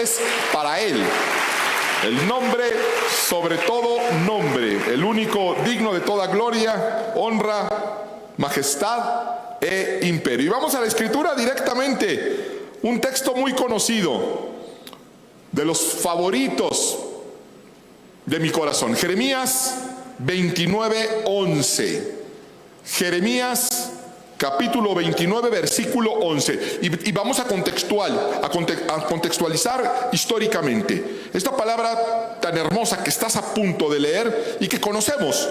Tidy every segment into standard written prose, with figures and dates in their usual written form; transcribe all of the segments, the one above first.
es para Él. El nombre sobre todo nombre, el único digno de toda gloria, honra, majestad e imperio. Y vamos a la Escritura directamente, un texto muy conocido, de los favoritos de mi corazón. Jeremías 29:11. Jeremías capítulo 29, versículo 11. Y vamos a contextualizar históricamente esta palabra tan hermosa que estás a punto de leer y que conocemos.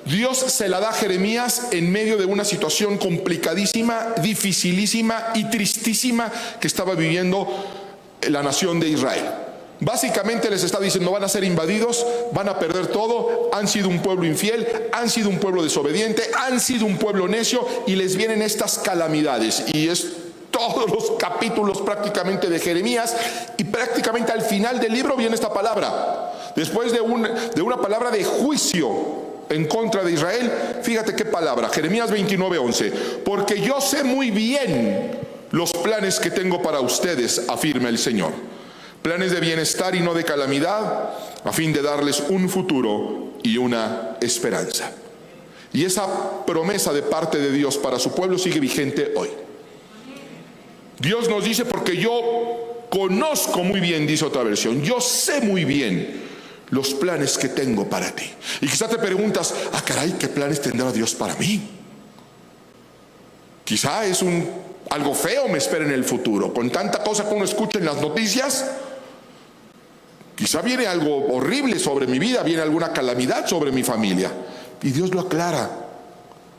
Dios se la da a Jeremías en medio de una situación complicadísima, dificilísima y tristísima que estaba viviendo la nación de Israel. Básicamente les está diciendo: van a ser invadidos, van a perder todo, han sido un pueblo infiel, han sido un pueblo desobediente, han sido un pueblo necio, y les vienen estas calamidades. Y es todos los capítulos prácticamente de Jeremías, y prácticamente al final del libro viene esta palabra. Después de una palabra de juicio en contra de Israel, fíjate qué palabra, Jeremías 29:11. Porque yo sé muy bien los planes que tengo para ustedes, afirma el Señor. Planes de bienestar y no de calamidad, a fin de darles un futuro y una esperanza. Y esa promesa de parte de Dios para su pueblo sigue vigente hoy. Dios nos dice: porque yo conozco muy bien, dice otra versión, yo sé muy bien los planes que tengo para ti. Y quizá te preguntas: ah, caray, ¿qué planes tendrá Dios para mí? Quizá es algo feo me espera en el futuro. Con tanta cosa que uno escucha en las noticias, quizá viene algo horrible sobre mi vida, viene alguna calamidad sobre mi familia. Y Dios lo aclara: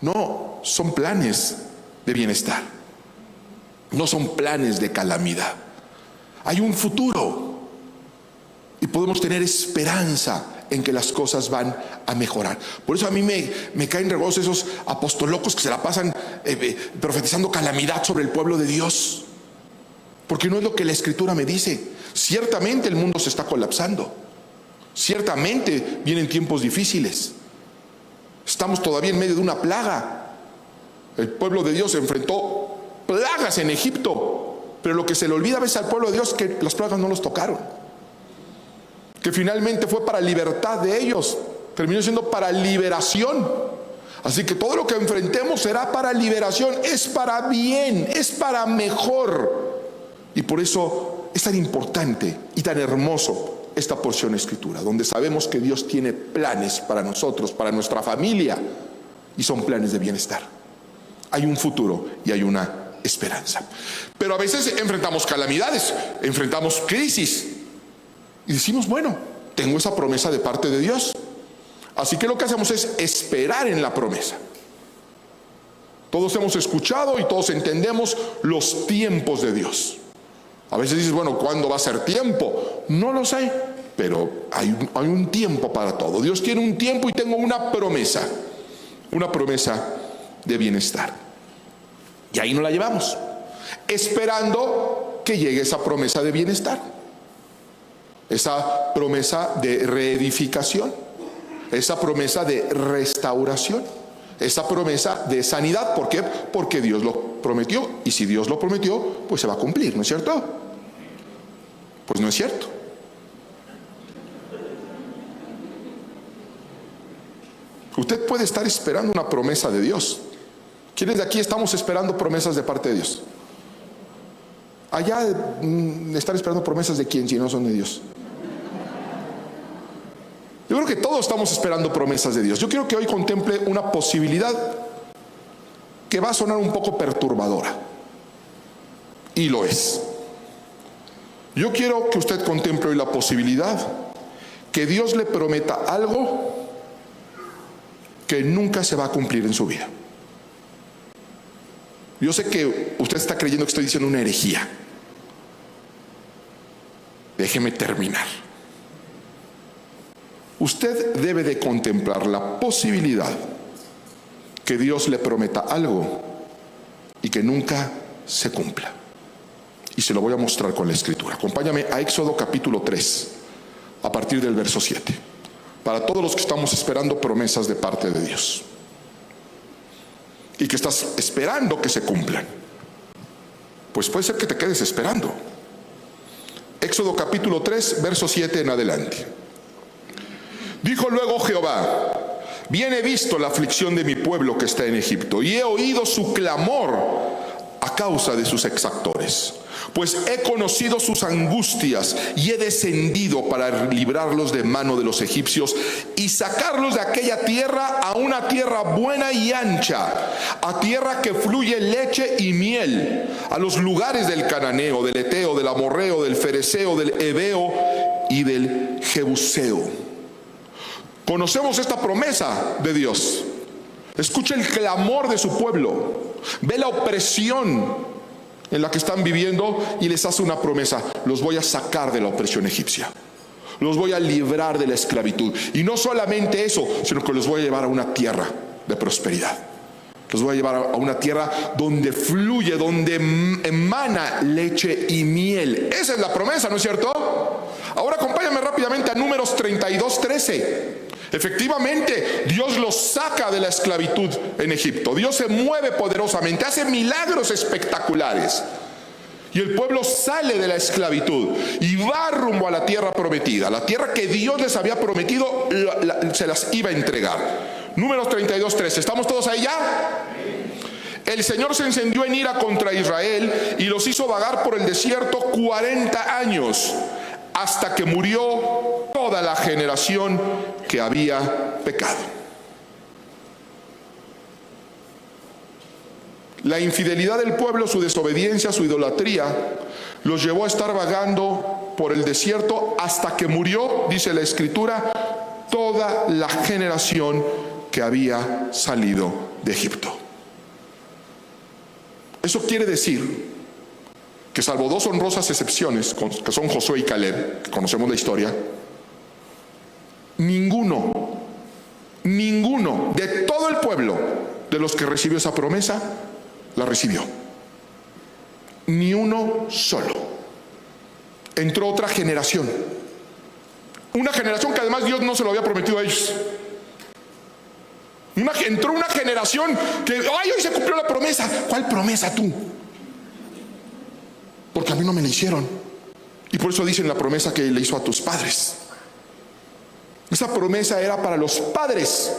no, son planes de bienestar, no son planes de calamidad. Hay un futuro y podemos tener esperanza en que las cosas van a mejorar. Por eso a mí me caen regosos esos apostolocos que se la pasan profetizando calamidad sobre el pueblo de Dios, porque no es lo que la Escritura me dice. Ciertamente el mundo se está colapsando, ciertamente vienen tiempos difíciles, estamos todavía en medio de una plaga. El pueblo de Dios enfrentó plagas en Egipto, pero lo que se le olvida a veces al pueblo de Dios es que las plagas no los tocaron, que finalmente fue para libertad de ellos, terminó siendo para liberación. Así que todo lo que enfrentemos será para liberación, es para bien, es para mejor. Y por eso es tan importante y tan hermoso esta porción de Escritura, donde sabemos que Dios tiene planes para nosotros, para nuestra familia, y son planes de bienestar. Hay un futuro y hay una esperanza. Pero a veces enfrentamos calamidades, enfrentamos crisis, y decimos: bueno, tengo esa promesa de parte de Dios. Así que lo que hacemos es esperar en la promesa. Todos hemos escuchado y todos entendemos los tiempos de Dios. A veces dices: bueno, ¿cuándo va a ser tiempo? No lo sé, pero hay un tiempo para todo. Dios tiene un tiempo y tengo una promesa de bienestar. Y ahí nos la llevamos, esperando que llegue esa promesa de bienestar, esa promesa de reedificación, esa promesa de restauración, esa promesa de sanidad. ¿Por qué? Porque Dios lo prometió, y si Dios lo prometió, pues se va a cumplir, ¿no es cierto? Pues no es cierto. Usted puede estar esperando una promesa de Dios. ¿Quiénes de aquí estamos esperando promesas de parte de Dios? Allá están esperando promesas de quién, si no son de Dios. Yo creo que todos estamos esperando promesas de Dios. Yo quiero que hoy contemple una posibilidad que va a sonar un poco perturbadora, y lo es. Yo quiero que usted contemple hoy la posibilidad que Dios le prometa algo que nunca se va a cumplir en su vida. Yo sé que usted está creyendo que estoy diciendo una herejía. Déjeme terminar. Usted debe de contemplar la posibilidad que Dios le prometa algo y que nunca se cumpla. Y se lo voy a mostrar con la Escritura. Acompáñame a Éxodo capítulo 3, a partir del verso 7. Para todos los que estamos esperando promesas de parte de Dios y que estás esperando que se cumplan, pues puede ser que te quedes esperando. Éxodo capítulo 3, verso 7 en adelante. Dijo luego Jehová: bien he visto la aflicción de mi pueblo que está en Egipto, y he oído su clamor a causa de sus exactores. Pues he conocido sus angustias y he descendido para librarlos de mano de los egipcios y sacarlos de aquella tierra a una tierra buena y ancha, a tierra que fluye leche y miel, a los lugares del cananeo, del eteo, del amorreo, del fereceo, del heveo y del jebuseo. Conocemos esta promesa de Dios. Escucha el clamor de su pueblo. Ve la opresión en la que están viviendo y les hace una promesa: los voy a sacar de la opresión egipcia, los voy a librar de la esclavitud. Y no solamente eso, sino que los voy a llevar a una tierra de prosperidad. Los voy a llevar a una tierra donde fluye, donde emana leche y miel. Esa es la promesa, ¿no es cierto? Ahora acompáñame rápidamente a Números 32:13. Efectivamente, Dios los saca de la esclavitud en Egipto. Dios se mueve poderosamente, hace milagros espectaculares. Y el pueblo sale de la esclavitud y va rumbo a la tierra prometida. La tierra que Dios les había prometido, se las iba a entregar. Números 32:13. ¿Estamos todos ahí ya? El Señor se encendió en ira contra Israel y los hizo vagar por el desierto 40 años, hasta que murió toda la generación que había pecado. La infidelidad del pueblo, su desobediencia, su idolatría, los llevó a estar vagando por el desierto hasta que murió, dice la Escritura, toda la generación que había salido de Egipto. Eso quiere decir que, salvo dos honrosas excepciones, que son Josué y Caleb, que conocemos la historia, ninguno de todo el pueblo de los que recibió esa promesa la recibió. Ni uno solo. Entró otra generación, una generación que además Dios no se lo había prometido a ellos. Entró una generación que, ¡ay, hoy se cumplió la promesa! ¿Cuál promesa tú? Porque a mí no me la hicieron. Y por eso dicen la promesa que le hizo a tus padres. Esa promesa era para los padres.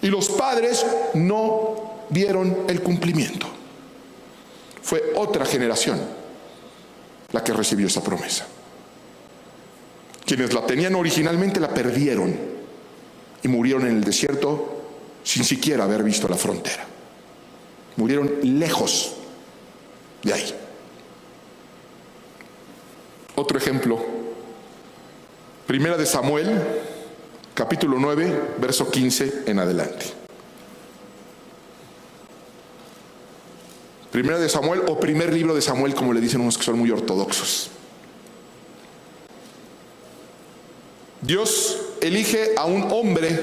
Y los padres no vieron el cumplimiento. Fue otra generación la que recibió esa promesa. Quienes la tenían originalmente la perdieron y murieron en el desierto sin siquiera haber visto la frontera. Murieron lejos de ahí. Otro ejemplo, Primera de Samuel, capítulo 9, verso 15 en adelante. Primera de Samuel, o primer libro de Samuel, como le dicen unos que son muy ortodoxos. Dios elige a un hombre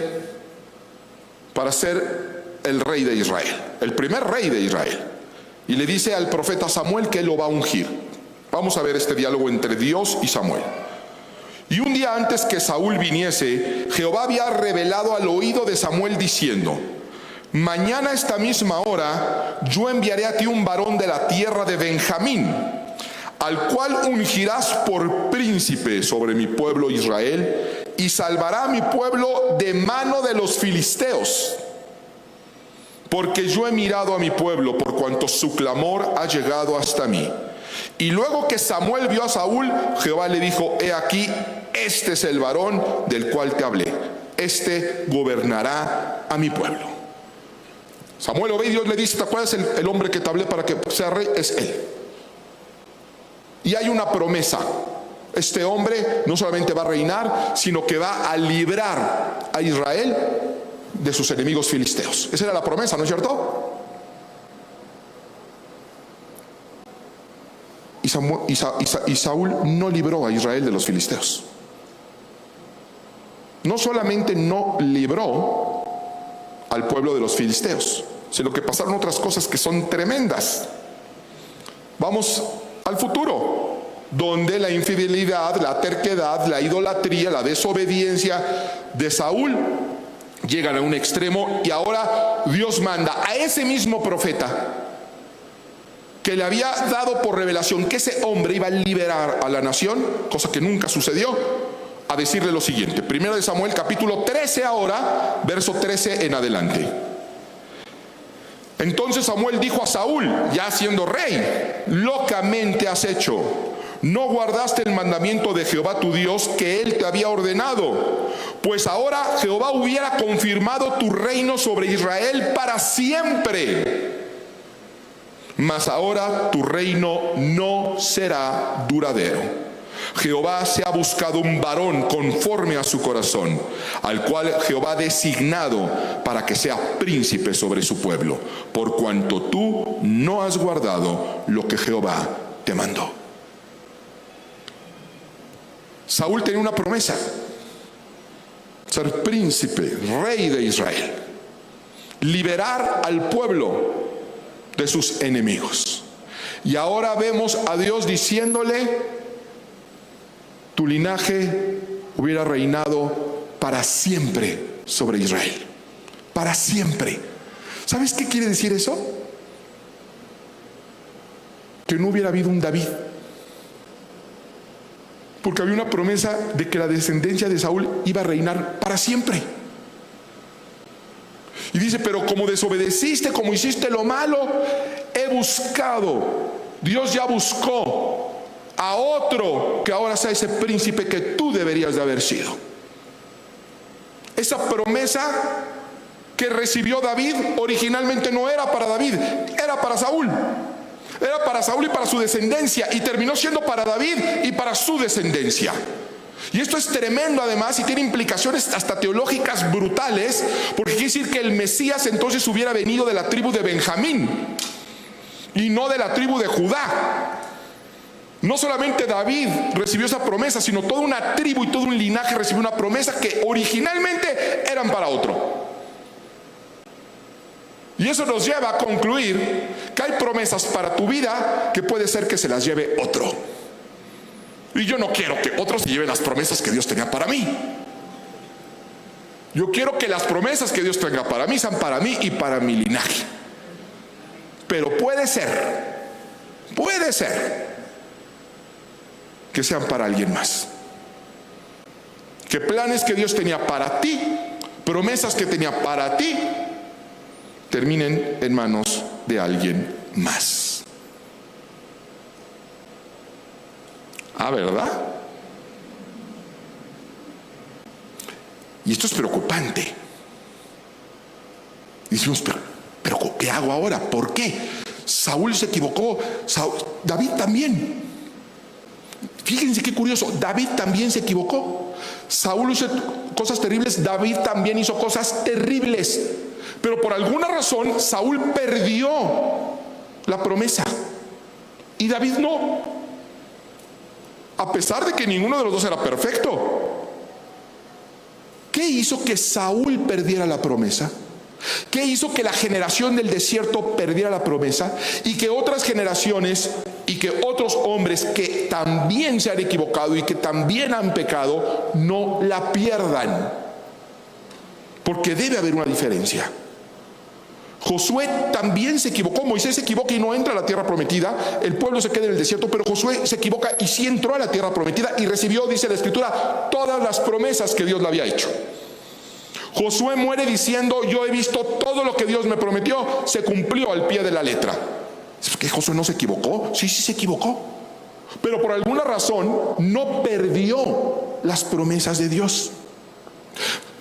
para ser el rey de Israel, el primer rey de Israel. Y le dice al profeta Samuel que él lo va a ungir. Vamos a ver este diálogo entre Dios y Samuel. Y un día antes que Saúl viniese, Jehová había revelado al oído de Samuel diciendo: mañana a esta misma hora yo enviaré a ti un varón de la tierra de Benjamín, al cual ungirás por príncipe sobre mi pueblo Israel, y salvará a mi pueblo de mano de los filisteos. Porque yo he mirado a mi pueblo, por cuanto su clamor ha llegado hasta mí. Y luego que Samuel vio a Saúl, Jehová le dijo: he aquí, este es el varón del cual te hablé, este gobernará a mi pueblo. Samuel lo ve y Dios le dice: ¿te acuerdas el hombre que te hablé para que sea rey? Es él. Y hay una promesa: este hombre no solamente va a reinar, sino que va a librar a Israel de sus enemigos filisteos. Esa era la promesa, ¿no es cierto? Y Saúl no libró a Israel de los filisteos. No solamente no libró al pueblo de los filisteos, sino que pasaron otras cosas que son tremendas. Vamos al futuro, donde la infidelidad, la terquedad, la idolatría, la desobediencia de Saúl llegan a un extremo, y ahora Dios manda a ese mismo profeta que le había dado por revelación que ese hombre iba a liberar a la nación, cosa que nunca sucedió, a decirle lo siguiente. Primero de Samuel capítulo 13 ahora, verso 13 en adelante. Entonces Samuel dijo a Saúl, ya siendo rey: locamente has hecho. No guardaste el mandamiento de Jehová tu Dios que él te había ordenado. Pues ahora Jehová hubiera confirmado tu reino sobre Israel para siempre. Mas ahora tu reino no será duradero. Jehová se ha buscado un varón conforme a su corazón, al cual Jehová ha designado para que sea príncipe sobre su pueblo, por cuanto tú no has guardado lo que Jehová te mandó. Saúl tenía una promesa: ser príncipe, rey de Israel, liberar al pueblo de sus enemigos. Y ahora vemos a Dios diciéndole: tu linaje hubiera reinado para siempre sobre Israel. Para siempre. ¿Sabes qué quiere decir eso? Que no hubiera habido un David. Porque había una promesa de que la descendencia de Saúl iba a reinar para siempre. Y dice: pero como desobedeciste, como hiciste lo malo, he buscado. Dios ya buscó a otro que ahora sea ese príncipe que tú deberías de haber sido. Esa promesa que recibió David originalmente no era para David, era para Saúl. Era para Saúl y para su descendencia, y terminó siendo para David y para su descendencia. Y esto es tremendo además, y tiene implicaciones hasta teológicas brutales, porque quiere decir que el Mesías entonces hubiera venido de la tribu de Benjamín y no de la tribu de Judá. No solamente David recibió esa promesa, sino toda una tribu y todo un linaje recibió una promesa que originalmente eran para otro. Y eso nos lleva a concluir que hay promesas para tu vida que puede ser que se las lleve otro. Y yo no quiero que otros se lleven las promesas que Dios tenía para mí. Yo quiero que las promesas que Dios tenga para mí sean para mí y para mi linaje. Pero puede ser que sean para alguien más. Que planes que Dios tenía para ti, promesas que tenía para ti, terminen en manos de alguien más. ¿Verdad? Y esto es preocupante. Decimos, pero ¿qué hago ahora? ¿Por qué? Saúl se equivocó, David también. Fíjense qué curioso, David también se equivocó. Saúl hizo cosas terribles, David también hizo cosas terribles. Pero por alguna razón Saúl perdió la promesa y David no, a pesar de que ninguno de los dos era perfecto. ¿Qué hizo que Saúl perdiera la promesa? ¿Qué hizo que la generación del desierto perdiera la promesa y que otras generaciones y que otros hombres que también se han equivocado y que también han pecado no la pierdan? Porque debe haber una diferencia. Josué también se equivocó. Moisés se equivoca y no entra a la tierra prometida. El pueblo se queda en el desierto, pero Josué se equivoca y sí entró a la tierra prometida y recibió, dice la Escritura, todas las promesas que Dios le había hecho. Josué muere diciendo: yo he visto todo lo que Dios me prometió, se cumplió al pie de la letra. ¿Es que Josué no se equivocó? Sí se equivocó, pero por alguna razón no perdió las promesas de Dios.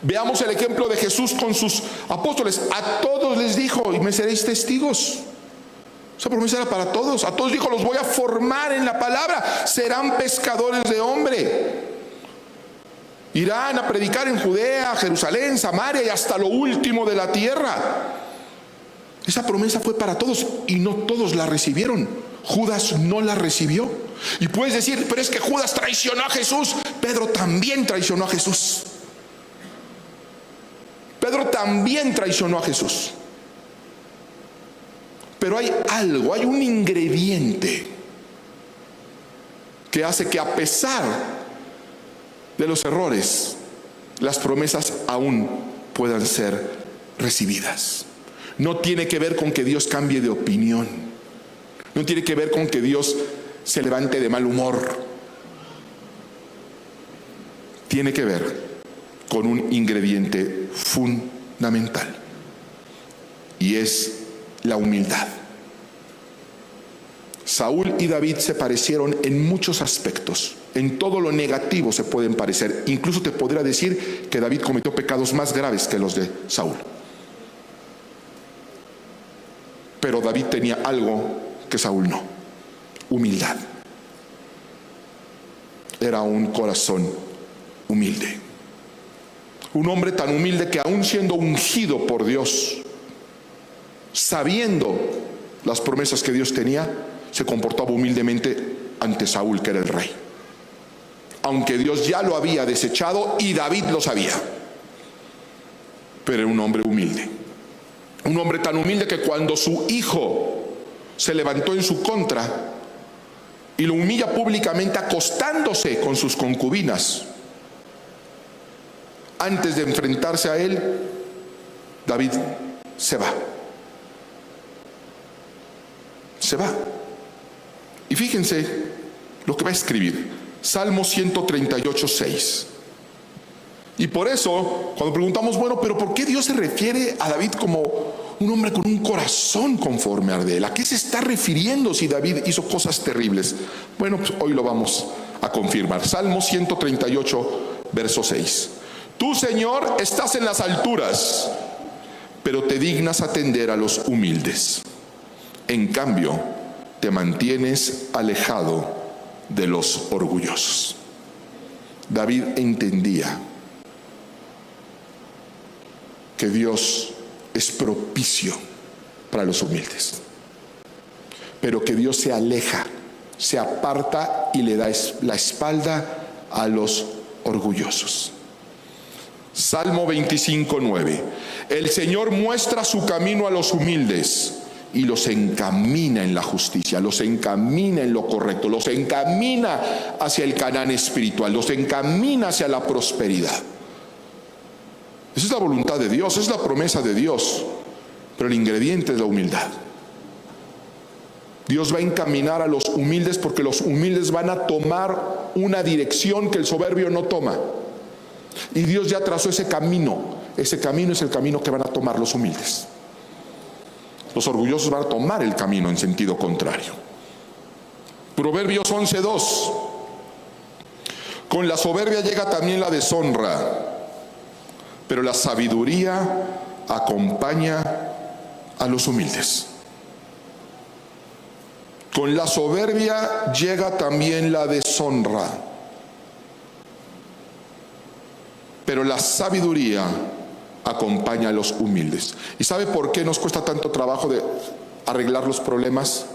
Veamos el ejemplo de Jesús con sus apóstoles. A todos les dijo: y me seréis testigos. Esa promesa era para todos. A todos dijo: los voy a formar en la palabra, serán pescadores de hombre. Irán a predicar en Judea, Jerusalén, Samaria y hasta lo último de la tierra. Esa promesa fue para todos y no todos la recibieron. Judas no la recibió. Y puedes decir: pero es que Judas traicionó a Jesús. Pedro también traicionó a Jesús. Pedro también traicionó a Jesús. Pero hay algo, hay un ingrediente que hace que a pesar de los errores, las promesas aún puedan ser recibidas. No tiene que ver con que Dios cambie de opinión. No tiene que ver con que Dios se levante de mal humor. Tiene que ver con un ingrediente fundamental, y es la humildad. Saúl y David se parecieron en muchos aspectos. En todo lo negativo se pueden parecer. Incluso te podría decir que David cometió pecados más graves que los de Saúl. Pero David tenía algo que Saúl no: humildad. Era un corazón humilde. Un hombre tan humilde que, aún siendo ungido por Dios, sabiendo las promesas que Dios tenía, se comportaba humildemente ante Saúl, que era el rey, aunque Dios ya lo había desechado y David lo sabía. Pero era un hombre humilde, un hombre tan humilde que cuando su hijo se levantó en su contra y lo humilla públicamente acostándose con sus concubinas, antes de enfrentarse a él, David se va. Se va. Y fíjense lo que va a escribir. Salmo 138, 6. Y por eso, cuando preguntamos, bueno, pero ¿por qué Dios se refiere a David como un hombre con un corazón conforme al de él? ¿A qué se está refiriendo si David hizo cosas terribles? Bueno, pues hoy lo vamos a confirmar. Salmo 138, verso 6. Tú, Señor, estás en las alturas, pero te dignas atender a los humildes. En cambio, te mantienes alejado de los orgullosos. David entendía que Dios es propicio para los humildes, pero que Dios se aleja, se aparta y le da la espalda a los orgullosos. Salmo 25, 9. El Señor muestra su camino a los humildes y los encamina en la justicia, los encamina en lo correcto, los encamina hacia el Canaán espiritual, los encamina hacia la prosperidad. Esa es la voluntad de Dios, es la promesa de Dios, pero el ingrediente es la humildad. Dios va a encaminar a los humildes porque los humildes van a tomar una dirección que el soberbio no toma. Y Dios ya trazó ese camino. Ese camino es el camino que van a tomar los humildes. Los orgullosos van a tomar el camino en sentido contrario. Proverbios 11:2. Con la soberbia llega también la deshonra, pero la sabiduría acompaña a los humildes. Con la soberbia llega también la deshonra, pero la sabiduría acompaña a los humildes. ¿Y sabe por qué nos cuesta tanto trabajo de arreglar los problemas,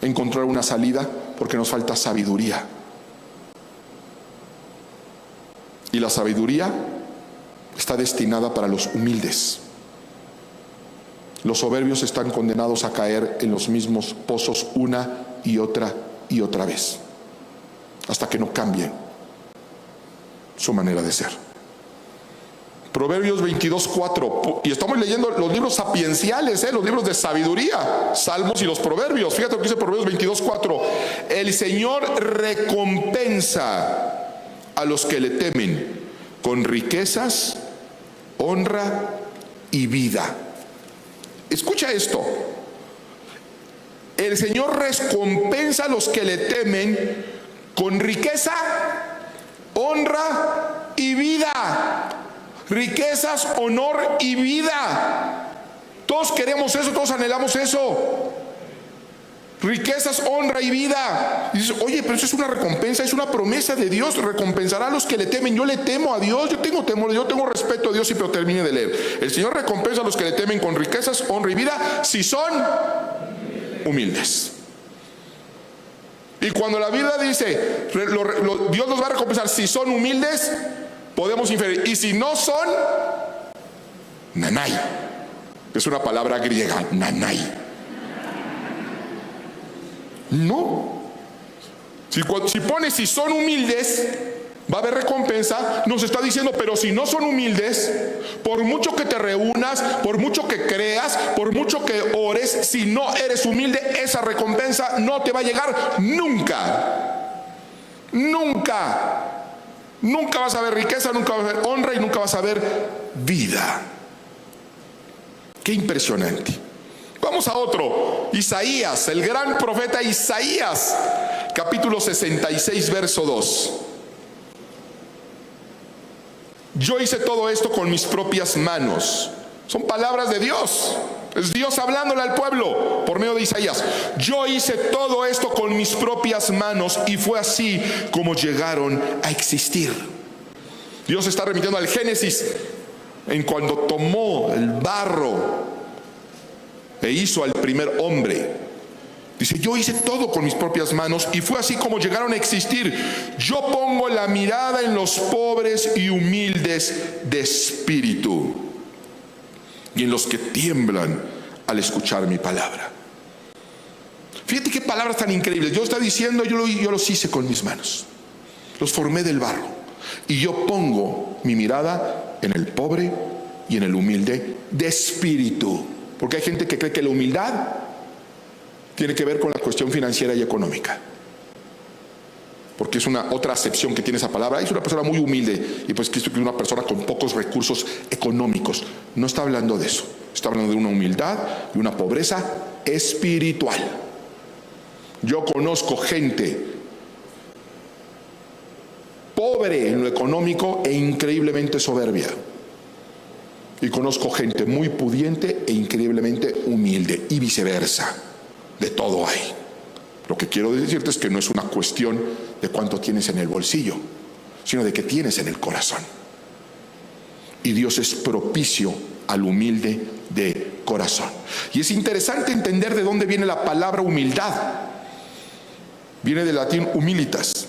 encontrar una salida? Porque nos falta sabiduría. Y la sabiduría está destinada para los humildes. Los soberbios están condenados a caer en los mismos pozos una y otra vez, hasta que no cambien su manera de ser. Proverbios 22:4, y estamos leyendo los libros sapienciales, los libros de sabiduría, Salmos y los Proverbios. Fíjate lo que dice Proverbios 22:4. El Señor recompensa a los que le temen con riquezas, honra y vida. Escucha esto. El Señor recompensa a los que le temen con riqueza, honra y vida. Riquezas, honor y vida. Todos queremos eso, todos anhelamos eso. Riquezas, honra y vida. Y dices, oye, pero eso es una recompensa, es una promesa de Dios. Recompensará a los que le temen. Yo le temo a Dios, yo tengo temor, yo tengo respeto a Dios. Pero termine de leer. El Señor recompensa a los que le temen con riquezas, honra y vida, si son humildes. Y cuando la Biblia dice Dios los va a recompensar si son humildes, podemos inferir, y si no son, nanay, es una palabra griega, nanay. No. Si pones si son humildes, Va a haber recompensa. Nos está diciendo, pero si no son humildes, por mucho que te reúnas, por mucho que creas, por mucho que ores, si no eres humilde, esa recompensa no te va a llegar nunca. Nunca. Nunca vas a ver riqueza, nunca vas a ver honra y nunca vas a ver vida. Qué impresionante. Vamos a otro. Isaías, el gran profeta Isaías, capítulo 66, verso 2. Yo hice todo esto con mis propias manos. Son palabras de Dios. Es Dios hablándole al pueblo por medio de Isaías. Yo hice todo esto con mis propias manos y fue así como llegaron a existir. Dios está remitiendo al Génesis, en cuando tomó el barro e hizo al primer hombre. Dice, yo hice todo con mis propias manos y fue así como llegaron a existir. Yo pongo la mirada en los pobres y humildes de espíritu y en los que tiemblan al escuchar mi palabra. Fíjate qué palabras tan increíbles. Dios está diciendo, yo los hice con mis manos, los formé del barro, y yo pongo mi mirada en el pobre y en el humilde de espíritu. Porque hay gente que cree que la humildad tiene que ver con la cuestión financiera y económica, porque es una otra acepción que tiene esa palabra. Es una persona muy humilde, y pues que es una persona con pocos recursos económicos. No está hablando de eso. Está hablando de una humildad y una pobreza espiritual. Yo conozco gente pobre en lo económico e increíblemente soberbia, y conozco gente muy pudiente e increíblemente humilde, y viceversa. De todo hay. Lo que quiero decirte es que no es una cuestión de cuánto tienes en el bolsillo, sino de qué tienes en el corazón. Y Dios es propicio al humilde de corazón. Y es interesante entender de dónde viene la palabra humildad. Viene del latín humilitas,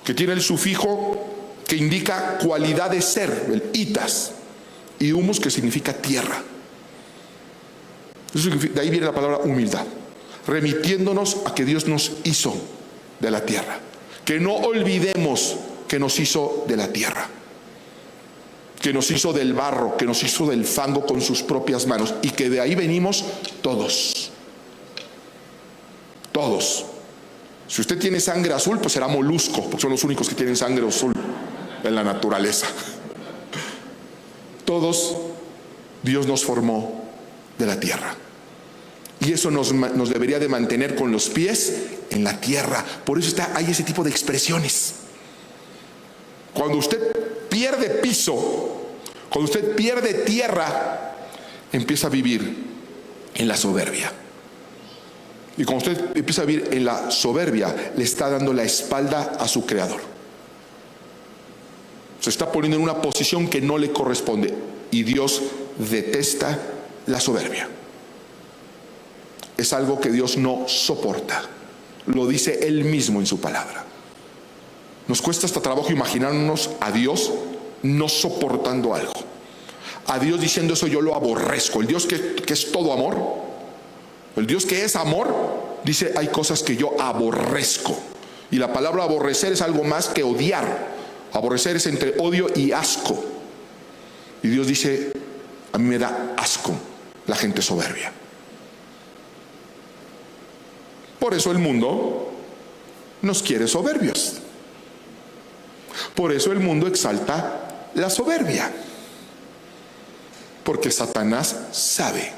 que tiene el sufijo que indica cualidad de ser, el itas, y humus, que significa tierra. De ahí viene la palabra humildad, remitiéndonos a que Dios nos hizo de la tierra. Que no olvidemos que nos hizo de la tierra, que nos hizo del barro, que nos hizo del fango con sus propias manos, y que de ahí venimos todos. Todos. Si usted tiene sangre azul, pues será molusco, porque son los únicos que tienen sangre azul en la naturaleza. Todos Dios nos formó de la tierra. Y eso nos debería de mantener con los pies en la tierra. Por eso hay ese tipo de expresiones. Cuando usted pierde piso, cuando usted pierde tierra, empieza a vivir en la soberbia. Y cuando usted empieza a vivir en la soberbia, le está dando la espalda a su Creador. Se está poniendo en una posición que no le corresponde. Y Dios detesta la soberbia. Es algo que Dios no soporta. Lo dice Él mismo en su palabra. Nos cuesta hasta trabajo imaginarnos a Dios no soportando algo. A Dios diciendo, eso yo lo aborrezco. El Dios que es todo amor, el Dios que es amor, dice, hay cosas que yo aborrezco. Y la palabra aborrecer es algo más que odiar. Aborrecer es entre odio y asco. Y Dios dice, a mí me da asco la gente soberbia. Por eso el mundo nos quiere soberbios. Por eso el mundo exalta la soberbia. Porque Satanás sabe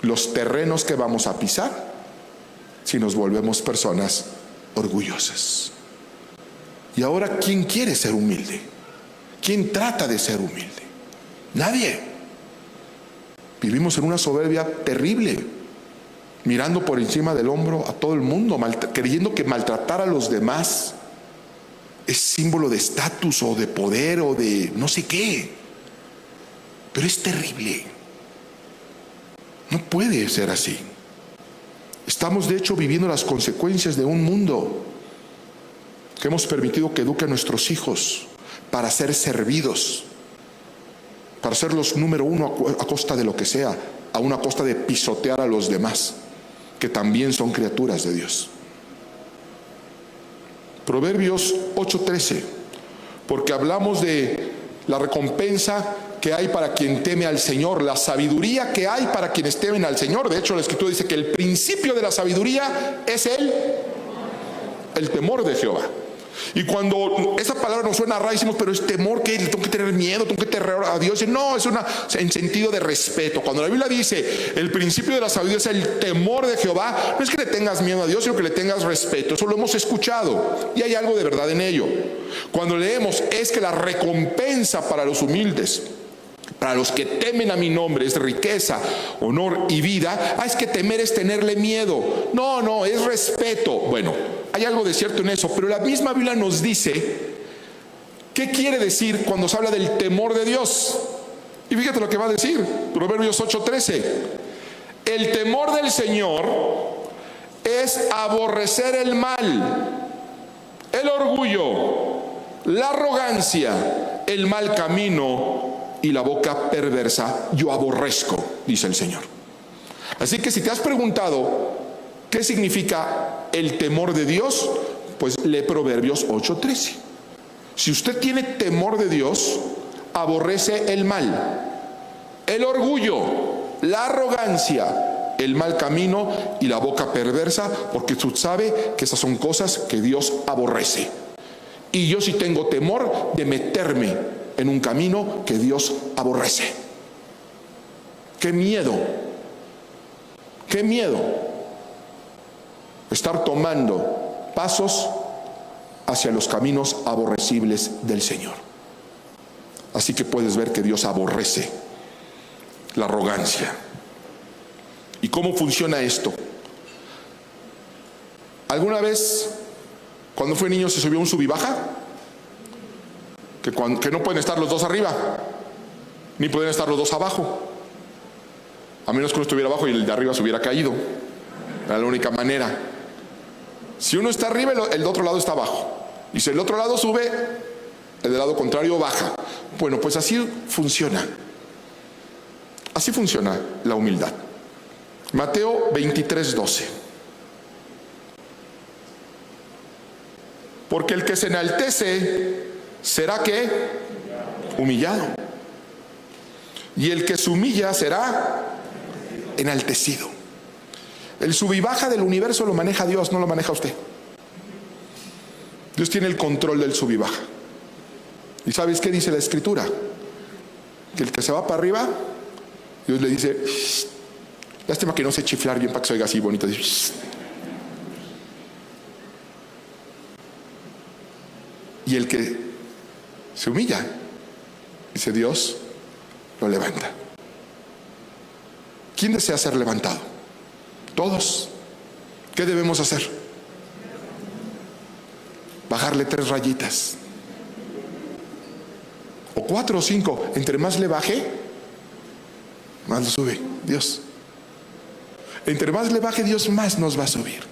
los terrenos que vamos a pisar si nos volvemos personas orgullosas. Y ahora, ¿quién quiere ser humilde? ¿Quién trata de ser humilde? Nadie. Vivimos en una soberbia terrible, mirando por encima del hombro a todo el mundo, creyendo que maltratar a los demás es símbolo de estatus o de poder o de no sé qué. Pero es terrible. No puede ser así. Estamos de hecho viviendo las consecuencias de un mundo que hemos permitido que eduque a nuestros hijos para ser servidos, para ser los número uno a costa de lo que sea, a una costa de pisotear a los demás, que también son criaturas de Dios. Proverbios 8:13, porque hablamos de la recompensa que hay para quien teme al Señor, la sabiduría que hay para quienes temen al Señor. De hecho, la Escritura dice que el principio de la sabiduría es el temor de Jehová. Y cuando esa palabra nos suena rara, decimos, pero es temor, ¿qué? ¿Tengo que tener miedo? ¿Tengo que tener a Dios? No, es en sentido de respeto. Cuando la Biblia dice, el principio de la sabiduría es el temor de Jehová, no es que le tengas miedo a Dios, sino que le tengas respeto. Eso lo hemos escuchado y hay algo de verdad en ello. Cuando leemos, es que la recompensa para los humildes, para los que temen a mi nombre, es riqueza, honor y vida. Es que temer es tenerle miedo. No, es respeto. Bueno, hay algo de cierto en eso, pero la misma Biblia nos dice qué quiere decir cuando se habla del temor de Dios. Y fíjate lo que va a decir, Proverbios 8:13. El temor del Señor es aborrecer el mal, el orgullo, la arrogancia, el mal camino y la boca perversa yo aborrezco, dice el Señor. Así que si te has preguntado qué significa el temor de Dios, pues lee Proverbios 8:13. Si usted tiene temor de Dios, aborrece el mal, el orgullo, la arrogancia, el mal camino y la boca perversa, porque usted sabe que esas son cosas que Dios aborrece. Y yo sí tengo temor de meterme en un camino que Dios aborrece. ¡Qué miedo! ¡Qué miedo! Estar tomando pasos hacia los caminos aborrecibles del Señor. Así que puedes ver que Dios aborrece la arrogancia. ¿Y cómo funciona esto? ¿Alguna vez, cuando fue niño, se subió un sub y baja? Que no pueden estar los dos arriba, ni pueden estar los dos abajo, a menos que uno estuviera abajo y el de arriba se hubiera caído. Era la única manera. Si uno está arriba, el de otro lado está abajo, y si el otro lado sube, el del lado contrario baja. Bueno, pues así funciona la humildad. Mateo 23:12. Porque el que se enaltece será que humillado, y el que se humilla será enaltecido. El sub y baja del universo lo maneja Dios, no lo maneja usted. Dios tiene el control del sub y baja. ¿Y sabes qué dice la Escritura? Que el que se va para arriba, Dios le dice, shh, lástima que no sé chiflar bien para que se oiga así bonito. Shh. Y el que se humilla, dice Dios, lo levanta. ¿Quién desea ser levantado? Todos. ¿Qué debemos hacer? Bajarle 3 rayitas, o 4 o 5. Entre más le baje, más lo sube Dios. Entre más le baje Dios, más nos va a subir.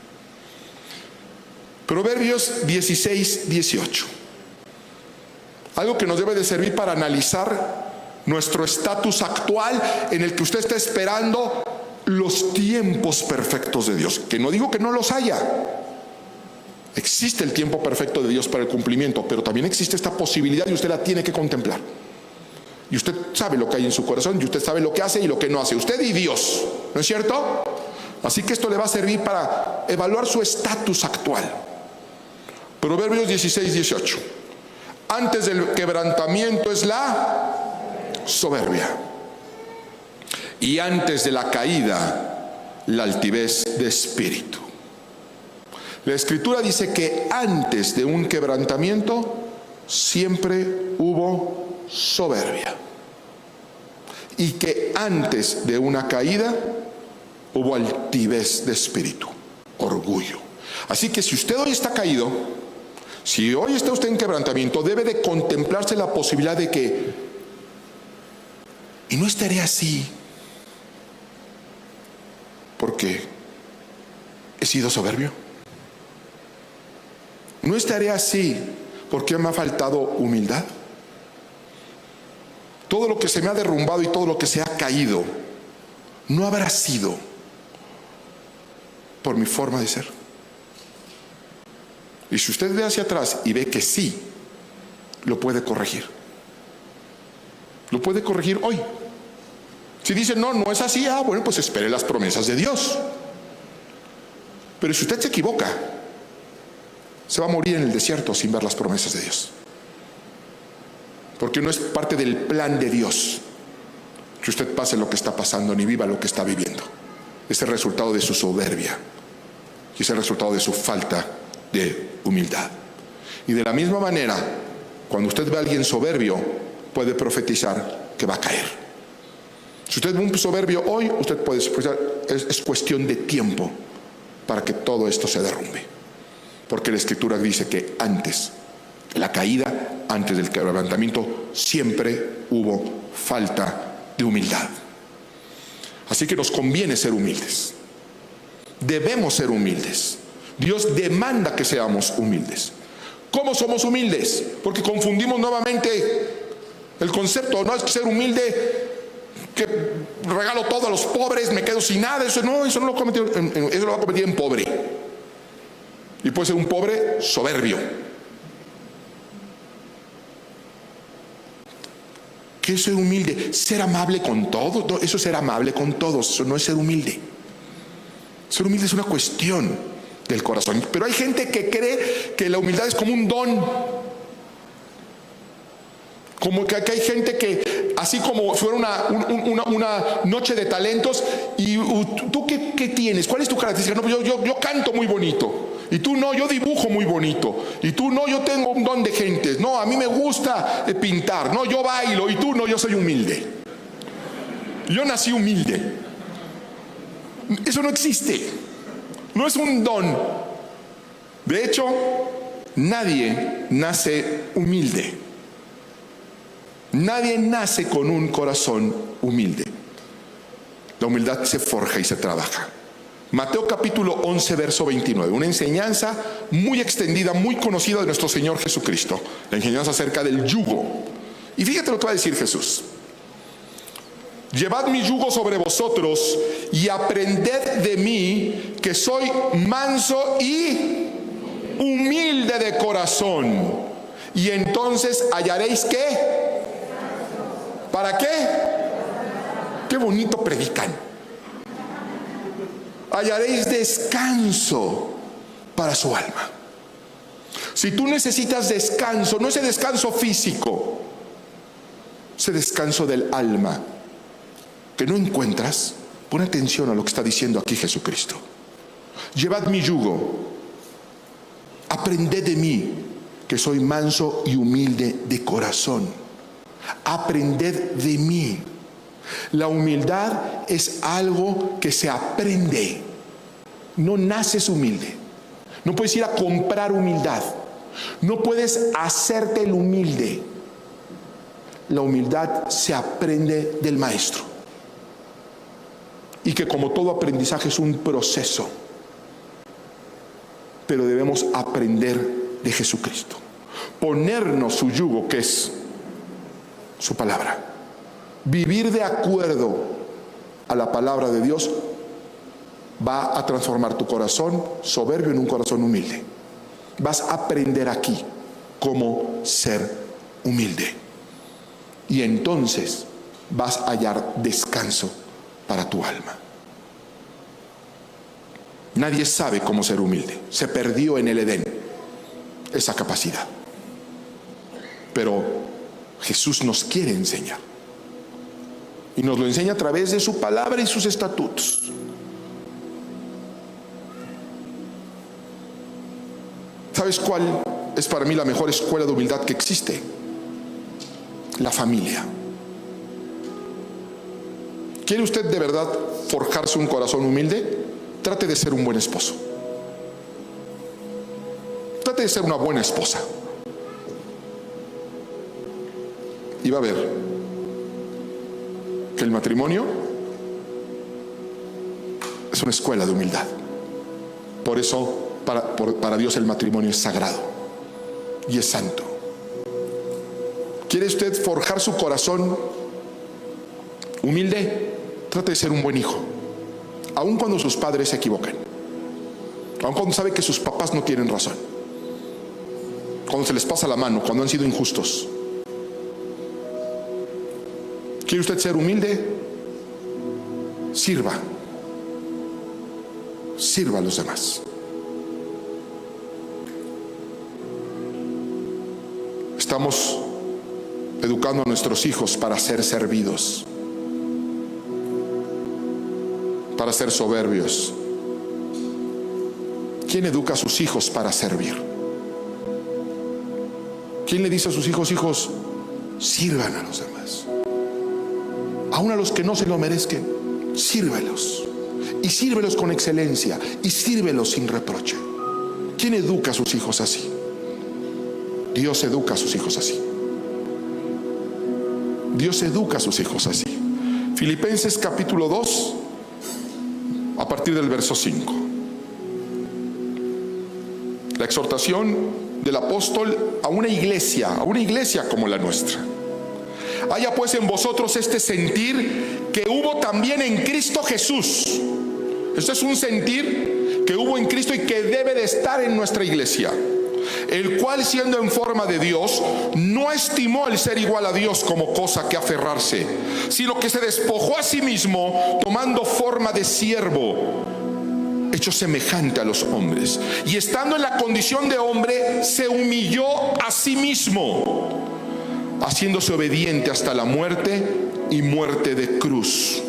Proverbios 16:18. Algo que nos debe de servir para analizar nuestro estatus actual, en el que usted está esperando los tiempos perfectos de Dios. Que no digo que no los haya. Existe el tiempo perfecto de Dios para el cumplimiento, pero también existe esta posibilidad y usted la tiene que contemplar. Y usted sabe lo que hay en su corazón, y usted sabe lo que hace y lo que no hace. Usted y Dios, ¿no es cierto? Así que esto le va a servir para evaluar su estatus actual. Proverbios 16:18. Antes del quebrantamiento es la soberbia, y antes de la caída la altivez de espíritu. La Escritura dice que antes de un quebrantamiento siempre hubo soberbia, y que antes de una caída hubo altivez de espíritu, orgullo. Así que si usted hoy está caído, si hoy está usted en quebrantamiento, debe de contemplarse la posibilidad de que, y no estaré así porque he sido soberbio. No estaré así porque me ha faltado humildad. Todo lo que se me ha derrumbado y todo lo que se ha caído no habrá sido por mi forma de ser. Y si usted ve hacia atrás y ve que sí, lo puede corregir. Lo puede corregir hoy. Si dice, no, no es así, bueno, pues espere las promesas de Dios. Pero si usted se equivoca, se va a morir en el desierto sin ver las promesas de Dios. Porque no es parte del plan de Dios que usted pase lo que está pasando ni viva lo que está viviendo. Es el resultado de su soberbia y es el resultado de su falta de humildad. Y de la misma manera, cuando usted ve a alguien soberbio, puede profetizar que va a caer. Si usted ve un soberbio hoy, usted puede profetizar, es cuestión de tiempo para que todo esto se derrumbe. Porque la Escritura dice que antes de la caída, antes del levantamiento, siempre hubo falta de humildad. Así que nos conviene ser humildes. Debemos ser humildes. Dios demanda que seamos humildes. ¿Cómo somos humildes? Porque confundimos nuevamente el concepto. No es ser humilde que regalo todo a los pobres, me quedo sin nada. Eso no lo va a convertir en pobre. Y puede ser un pobre soberbio. ¿Qué es ser humilde? Ser amable con todos. No, eso es ser amable con todos. Eso no es ser humilde. Ser humilde es una cuestión del corazón. Pero hay gente que cree que la humildad es como un don. Como que aquí hay gente que, así como fuera una noche de talentos, y tú ¿qué tienes? ¿Cuál es tu característica? No, pues yo canto muy bonito. Y tú no, yo dibujo muy bonito. Y tú no, yo tengo un don de gentes. No, a mí me gusta pintar. No, yo bailo. Y tú no, yo soy humilde. Yo nací humilde. Eso no existe. No es un don. De hecho, nadie nace humilde. Nadie nace con un corazón humilde. La humildad se forja y se trabaja. Mateo capítulo 11, verso 29. Una enseñanza muy extendida, muy conocida de nuestro Señor Jesucristo. La enseñanza acerca del yugo. Y fíjate lo que va a decir Jesús. Llevad mi yugo sobre vosotros y aprended de mí, que soy manso y humilde de corazón. Y entonces hallaréis ¿qué? ¿Para qué? Qué bonito predican. Hallaréis descanso para su alma. Si tú necesitas descanso, no ese descanso físico, ese descanso del alma que no encuentras, pon atención a lo que está diciendo aquí Jesucristo. Llevad mi yugo, aprended de mí, que soy manso y humilde de corazón. Aprended de mí. La humildad es algo que se aprende. No naces humilde. No puedes ir a comprar humildad. No puedes hacerte el humilde. La humildad se aprende del maestro. Y que como todo aprendizaje es un proceso. Pero debemos aprender de Jesucristo. Ponernos su yugo, que es su palabra. Vivir de acuerdo a la palabra de Dios va a transformar tu corazón soberbio en un corazón humilde. Vas a aprender aquí cómo ser humilde. Y entonces vas a hallar descanso para tu alma. Nadie sabe cómo ser humilde. Se perdió en el Edén esa capacidad. Pero Jesús nos quiere enseñar. Y nos lo enseña a través de su palabra y sus estatutos. ¿Sabes cuál es para mí la mejor escuela de humildad que existe? La familia. ¿Quiere usted de verdad forjarse un corazón humilde? Trate de ser un buen esposo. Trate de ser una buena esposa. Y va a ver que el matrimonio es una escuela de humildad. Por eso para Dios el matrimonio es sagrado y es santo. ¿Quiere usted forjar su corazón humilde? Trate de ser un buen hijo, aun cuando sus padres se equivoquen, aun cuando sabe que sus papás no tienen razón. cuando se les pasa la mano, cuando han sido injustos. ¿Quiere usted ser humilde? Sirva a los demás. Estamos educando a nuestros hijos para ser servidos, para ser soberbios. ¿Quién educa a sus hijos para servir? ¿Quién le dice a sus hijos: hijos, sirvan a los demás? Aún a los que no se lo merezcan, sírvelos. Y sírvelos con excelencia, y sírvelos sin reproche. ¿Quién educa a sus hijos así? Dios educa a sus hijos así. Dios educa a sus hijos así. Filipenses capítulo 2, a partir del verso 5. La exhortación del apóstol a una iglesia como la nuestra. Haya pues en vosotros este sentir que hubo también en Cristo Jesús. Este es un sentir que hubo en Cristo y que debe de estar en nuestra iglesia. El cual, siendo en forma de Dios, no estimó el ser igual a Dios como cosa que aferrarse, sino que se despojó a sí mismo, tomando forma de siervo, hecho semejante a los hombres, y estando en la condición de hombre, se humilló a sí mismo, haciéndose obediente hasta la muerte y muerte de cruz.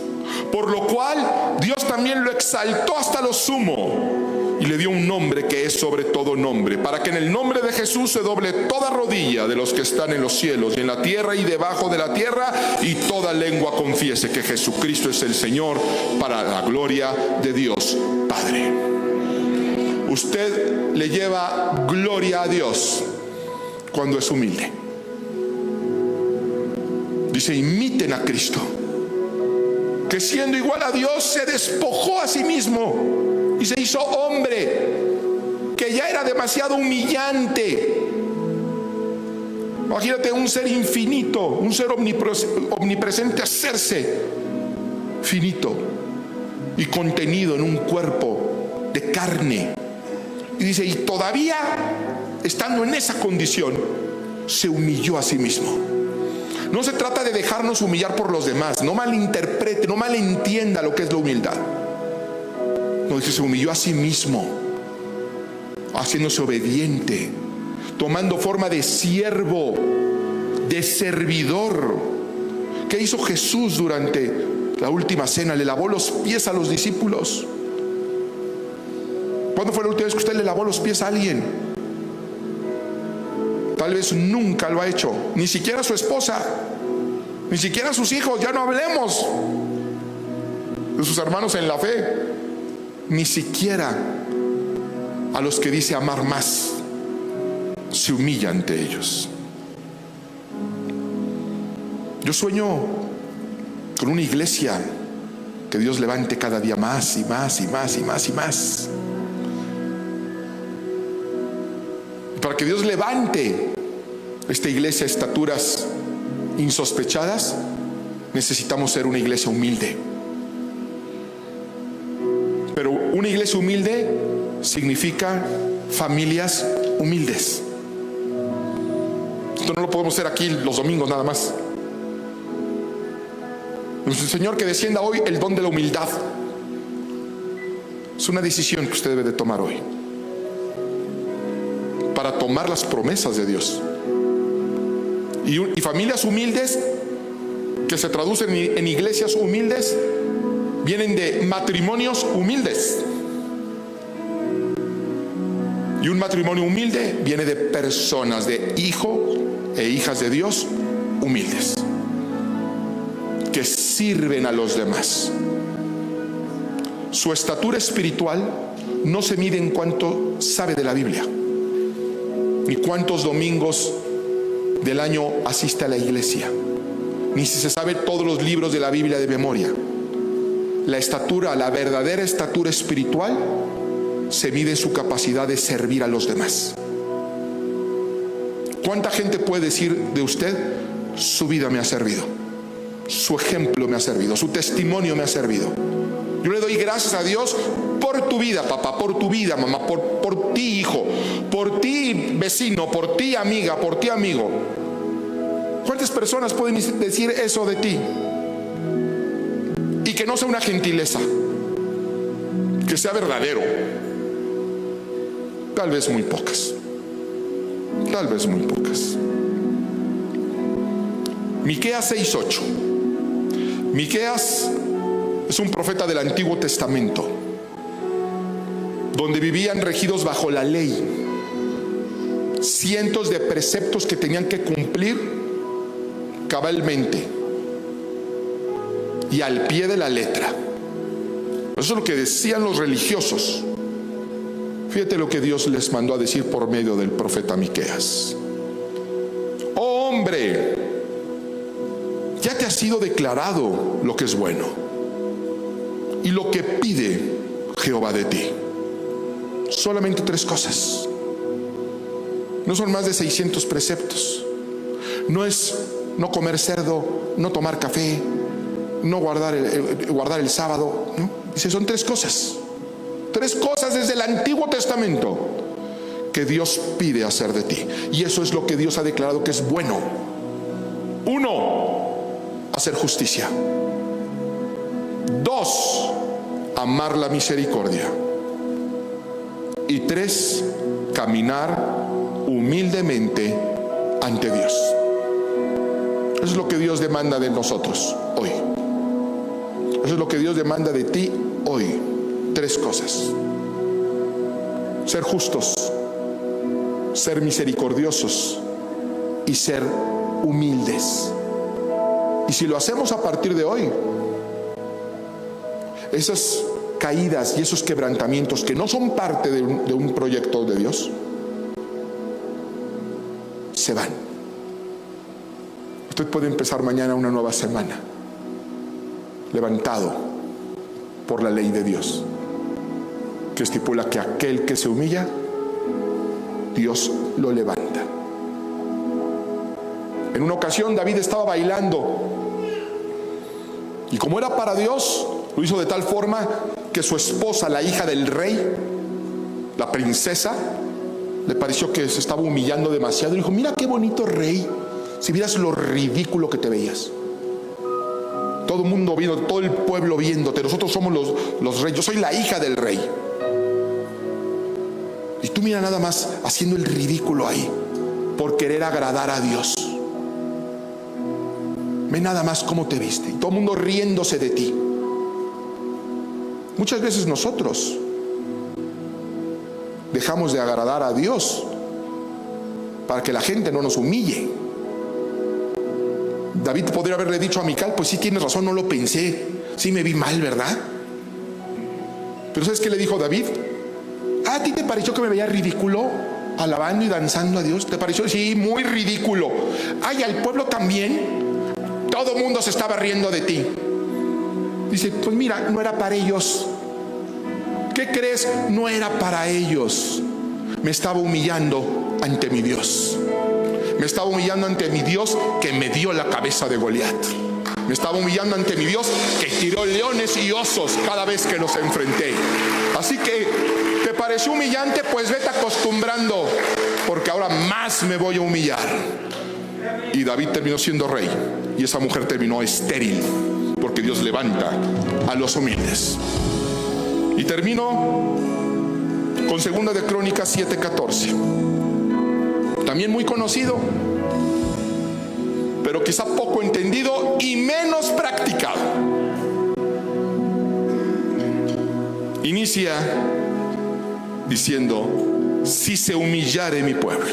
Por lo cual Dios también lo exaltó hasta lo sumo y le dio un nombre que es sobre todo nombre, para que en el nombre de Jesús se doble toda rodilla de los que están en los cielos y en la tierra y debajo de la tierra, y toda lengua confiese que Jesucristo es el Señor, para la gloria de Dios Padre. Usted le lleva gloria a Dios cuando es humilde. Dice: imiten a Cristo, que siendo igual a Dios se despojó a sí mismo y se hizo hombre, que ya era demasiado humillante. Imagínate un ser infinito, un ser omnipresente, hacerse finito y contenido en un cuerpo de carne. Y dice: y todavía estando en esa condición, se humilló a sí mismo. No se trata de dejarnos humillar por los demás. No malinterprete, no malentienda lo que es la humildad. No, dice: se humilló a sí mismo, haciéndose obediente, tomando forma de siervo, de servidor. ¿Qué hizo Jesús durante la última cena? Le lavó los pies a los discípulos. ¿Cuándo fue la última vez que usted le lavó los pies a alguien? Tal vez nunca lo ha hecho, ni siquiera a su esposa, ni siquiera a sus hijos. Ya no hablemos de sus hermanos en la fe, ni siquiera a los que dice amar más. Se humilla ante ellos. Yo sueño con una iglesia que Dios levante cada día más y más y más y más y más. Para que Dios levante esta iglesia a estaturas insospechadas, necesitamos ser una iglesia humilde. Pero una iglesia humilde significa familias humildes. Esto no lo podemos hacer aquí los domingos nada más. Nuestro Señor, que descienda hoy el don de la humildad. Es una decisión que usted debe de tomar hoy, para tomar las promesas de Dios. Y familias humildes, que se traducen en iglesias humildes, vienen de matrimonios humildes. Y un matrimonio humilde viene de personas, de hijos e hijas de Dios humildes, que sirven a los demás. Su estatura espiritual no se mide en cuánto sabe de la Biblia, ni cuántos domingos del año asiste a la iglesia, ni si se sabe todos los libros de la Biblia de memoria. La estatura, la verdadera estatura espiritual, se mide en su capacidad de servir a los demás. ¿Cuánta gente puede decir de usted: su vida me ha servido, su ejemplo me ha servido, su testimonio me ha servido? Yo le doy gracias a Dios por tu vida, papá, por tu vida, mamá, por ti, hijo, por ti vecino, por ti amiga, por ti amigo. ¿Cuántas personas pueden decir eso de ti? Y que no sea una gentileza, que sea verdadero. Tal vez muy pocas. Tal vez muy pocas. Miqueas 6:8. Miqueas es un profeta del Antiguo Testamento, donde vivían regidos bajo la ley, cientos de preceptos que tenían que cumplir cabalmente y al pie de la letra. Eso es lo que decían los religiosos. Fíjate lo que Dios les mandó a decir por medio del profeta Miqueas. Oh hombre, ya te ha sido declarado lo que es bueno y lo que pide Jehová de ti. Solamente 3 cosas. No son más de 600 preceptos. No es no comer cerdo, no tomar café, no guardar el sábado, ¿no? Dice, son 3 cosas. 3 cosas desde el Antiguo Testamento que Dios pide hacer de ti. Y eso es lo que Dios ha declarado que es bueno. 1, hacer justicia. 2, amar la misericordia. Y 3, caminar humildemente ante Dios. Eso es lo que Dios demanda de nosotros hoy. Eso es lo que Dios demanda de ti hoy. 3 cosas: ser justos, ser misericordiosos y ser humildes. Y si lo hacemos a partir de hoy, esas caídas y esos quebrantamientos que no son parte de un proyecto de Dios, se van. Usted puede empezar mañana una nueva semana, levantado por la ley de Dios, que estipula que aquel que se humilla, Dios lo levanta. En una ocasión David estaba bailando, y como era para Dios, lo hizo de tal forma que su esposa, la hija del rey, la princesa, le pareció que se estaba humillando demasiado y dijo: mira qué bonito rey, si vieras lo ridículo que te veías. Todo el mundo viendo, todo el pueblo viéndote, nosotros somos los reyes, yo soy la hija del rey. Y tú mira nada más haciendo el ridículo ahí, por querer agradar a Dios. Ve nada más cómo te viste, y todo el mundo riéndose de ti. Muchas veces nosotros dejamos de agradar a Dios para que la gente no nos humille. David podría haberle dicho a Mical: pues sí, tienes razón, no lo pensé, sí me vi mal, ¿verdad? Pero ¿sabes qué le dijo David? ¿A ti te pareció que me veía ridículo alabando y danzando a Dios? ¿Te pareció? Sí, muy ridículo. Ay, al pueblo también. Todo el mundo se estaba riendo de ti. Dice: pues mira, no era para ellos. ¿Qué crees? No era para ellos. Me estaba humillando ante mi Dios. Me estaba humillando ante mi Dios que me dio la cabeza de Goliat. Me estaba humillando ante mi Dios que tiró leones y osos cada vez que los enfrenté. Así que, ¿te pareció humillante? Pues vete acostumbrando, porque ahora más me voy a humillar. Y David terminó siendo rey, y esa mujer terminó estéril, porque Dios levanta a los humildes. Y termino con 2 de Crónicas 7:14. También muy conocido, pero quizá poco entendido y menos practicado. Inicia diciendo: si se humillare mi pueblo,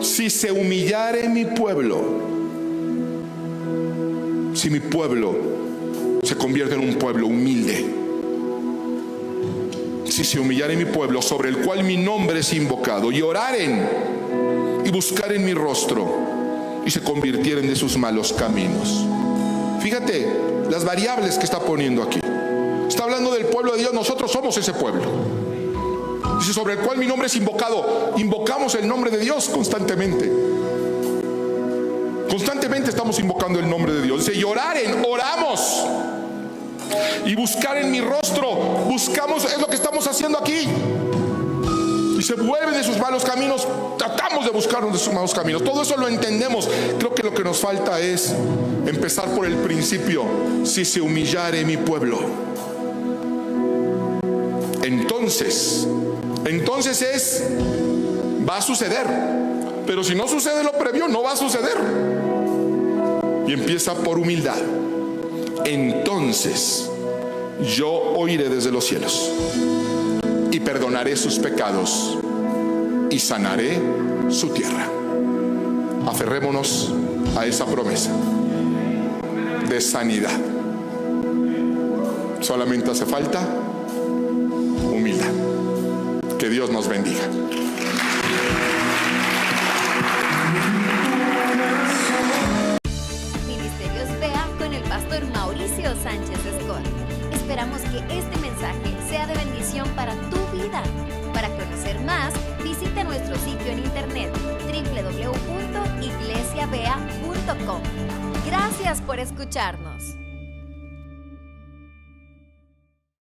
si se humillare mi pueblo, si mi pueblo se convierte en un pueblo humilde, si se humillare mi pueblo, sobre el cual mi nombre es invocado, y oraren y buscaren mi rostro, y se convirtieren de sus malos caminos. Fíjate las variables que está poniendo aquí. Está hablando del pueblo de Dios. Nosotros somos ese pueblo. Dice: sobre el cual mi nombre es invocado. Invocamos el nombre de Dios constantemente. Constantemente estamos invocando el nombre de Dios. Dice: y oraren, oramos. Y buscar en mi rostro, buscamos, es lo que estamos haciendo aquí. se vuelve de sus malos caminos, tratamos de buscarnos de sus malos caminos. Todo eso lo entendemos. Creo que lo que nos falta es empezar por el principio. Si se humillare mi pueblo, entonces va a suceder. Pero si no sucede lo previo, no va a suceder. Y empieza por humildad. Entonces yo oiré desde los cielos y perdonaré sus pecados y sanaré su tierra. Aferrémonos a esa promesa de sanidad. Solamente hace falta humildad. Que Dios nos bendiga. Ministerios Vea con el pastor Mauricio Sánchez Escort. Esperamos que este mensaje sea de bendición para tu vida. Para conocer más, visita nuestro sitio en internet www.iglesiavea.com. Gracias por escucharnos.